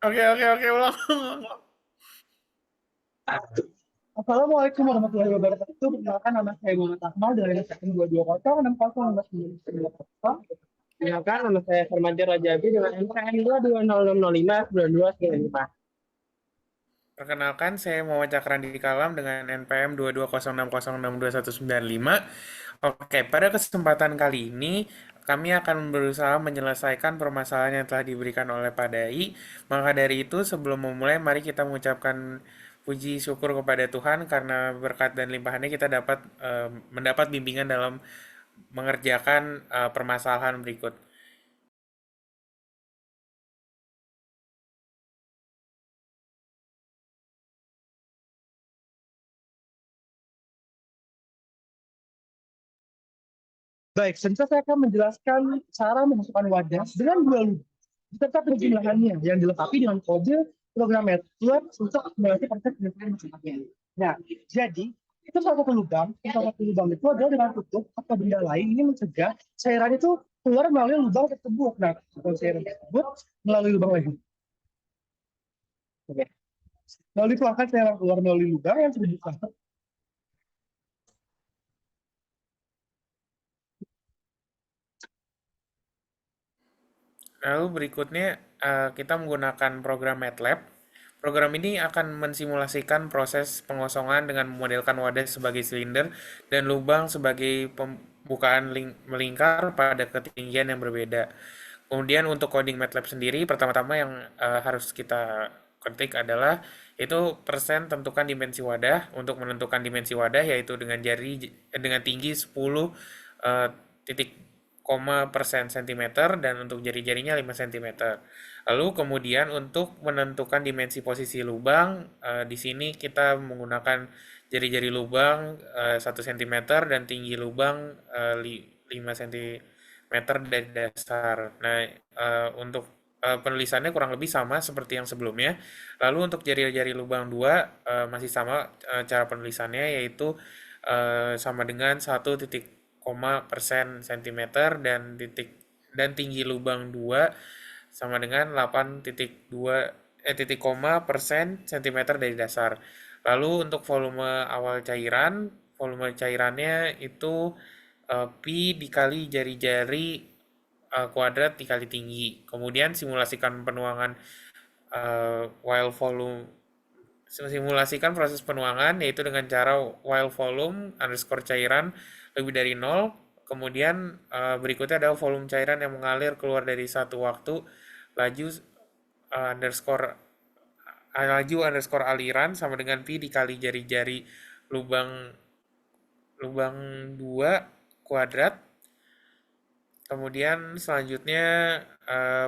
Oke, oke, oke, ulang, ulang. Assalamualaikum warahmatullahi wabarakatuh. Perkenalkan nama saya Muhammad Akmal dari STM 2206060. Perkenalkan nama saya Firmansyah Rajabi dengan NPM 220659295. Perkenalkan, saya Muhammad Cakrandi Kalam dengan NPM 22060629195. Oke, pada kesempatan kali ini, kami akan berusaha menyelesaikan permasalahan yang telah diberikan oleh Pak Dai. Maka dari itu, sebelum memulai, mari kita mengucapkan puji syukur kepada Tuhan karena berkat dan limpahannya kita dapat mendapat bimbingan dalam mengerjakan permasalahan berikut. Baik, selanjutnya saya akan menjelaskan cara memasukkan wadah dengan dua lubang beserta perjumlahannya yang dilengkapi dengan kode program MATLAB untuk akumulasi proses penelitian masing-masing. Nah, jadi itu salah satu lubang itu adalah dengan tutup atau benda lain ini mencegah cairan itu keluar melalui lubang tersebut. Nah, kalau cairan tersebut melalui lubang lagi. Oke. Lalu dikeluarkan cairan keluar melalui lubang yang sudah dibuka. Lalu berikutnya kita menggunakan program MATLAB. Program ini akan mensimulasikan proses pengosongan dengan memodelkan wadah sebagai silinder dan lubang sebagai pembukaan melingkar pada ketinggian yang berbeda. Kemudian untuk coding MATLAB sendiri, pertama-tama yang harus kita ketik adalah itu persen tentukan dimensi wadah. Untuk menentukan dimensi wadah yaitu dengan tinggi 10 titik koma persen sentimeter dan untuk jari-jarinya 5 sentimeter. Lalu kemudian untuk menentukan dimensi posisi lubang, di sini kita menggunakan jari-jari lubang 1 cm dan tinggi lubang 5 cm dari dasar. Nah, untuk penulisannya kurang lebih sama seperti yang sebelumnya. Lalu untuk jari-jari lubang 2 masih sama cara penulisannya yaitu sama dengan 1,0 sentimeter dan tinggi lubang 2 sama dengan 8,2 titik koma persen sentimeter dari dasar. Lalu untuk volume cairannya itu pi dikali jari-jari kuadrat dikali tinggi. Kemudian simulasikan penuangan while volume simulasikan proses penuangan yaitu dengan cara while volume underscore cairan lebih dari nol. Kemudian berikutnya adalah volume cairan yang mengalir keluar dari satu waktu laju underscore laju underscore aliran sama dengan pi dikali jari-jari lubang lubang 2 kuadrat. Kemudian selanjutnya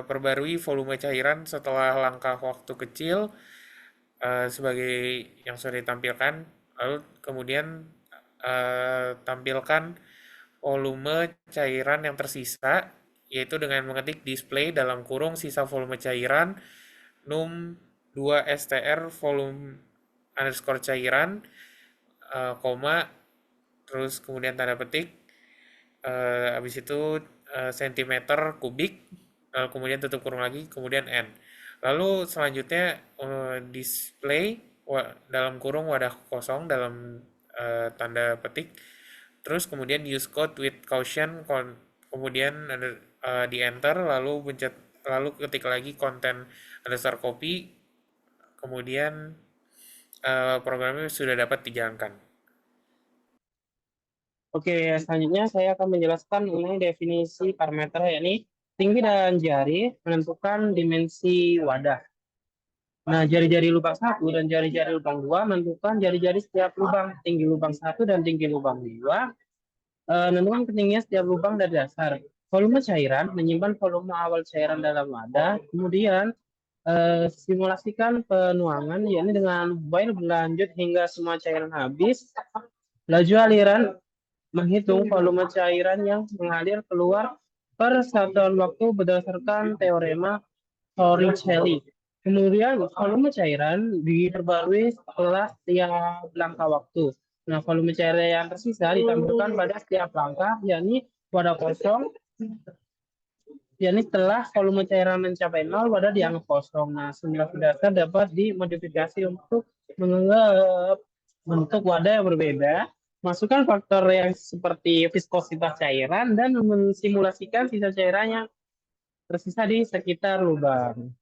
perbarui volume cairan setelah langkah waktu kecil sebagai yang sudah ditampilkan. Lalu kemudian tampilkan volume cairan yang tersisa, yaitu dengan mengetik display dalam kurung sisa volume cairan num 2 str volume underscore cairan, koma, terus kemudian tanda petik, habis itu sentimeter kubik, kemudian tutup kurung lagi, kemudian n. Lalu selanjutnya display dalam kurung wadah kosong dalam tanda petik. Terus kemudian use code with caution, kemudian di enter, lalu ketik lagi konten underscore copy, kemudian programnya sudah dapat dijalankan. Oke, selanjutnya saya akan menjelaskan mengenai definisi parameter yakni tinggi dan jari menentukan dimensi wadah. Nah, jari-jari lubang satu dan jari-jari lubang dua menentukan jari-jari setiap lubang, tinggi lubang satu dan tinggi lubang dua, menentukan ketinggian setiap lubang dari dasar. Volume cairan menyimpan volume awal cairan dalam wadah, kemudian simulasikan penuangan yakni dengan while berlanjut hingga semua cairan habis. Laju aliran menghitung volume cairan yang mengalir keluar per satuan waktu berdasarkan teorema Torricelli. Kemudian volume cairan diperbarui setelah setiap langkah waktu. Nah, volume cairan yang tersisa ditambahkan pada setiap langkah, yakni wadah kosong yakni setelah volume cairan mencapai 0, wadah dianggap kosong. Nah, simulasi dasar dapat dimodifikasi untuk menganggap bentuk wadah yang berbeda, masukkan faktor yang seperti viskositas cairan, dan mensimulasikan sisa cairan yang tersisa di sekitar lubang.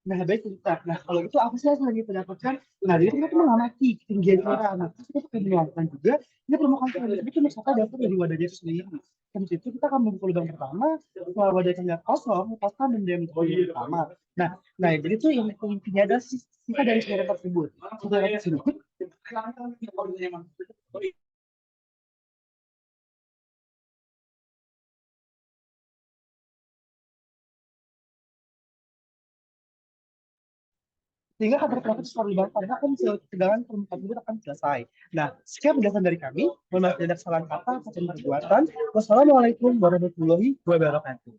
Nah, baik Ustaz. Nah, kalau gitu apa sih yang lagi mendapatkan? Nah, jadi kita tuh mengamati ketinggian cairan. Nah, terus kita akan melakukan juga, ini permukaan cairan itu misalkan dasar dari wadahnya itu sendiri. Dan itu kita akan membuka lubang pertama, setelah wadahnya terlihat kosong, lepaskan benda yang lubang pertama. Nah, jadi tuh yang intinya ada sisa dari cairan tersebut. Cairan tersebut, sehingga kantor profit setelah lubang karena kan tegangan permukaan tersebut akan selesai. Nah, sekian penjelasan dari kami. Mohon maaf tidak salah kata atau perbuatan. Wassalamualaikum warahmatullahi wabarakatuh.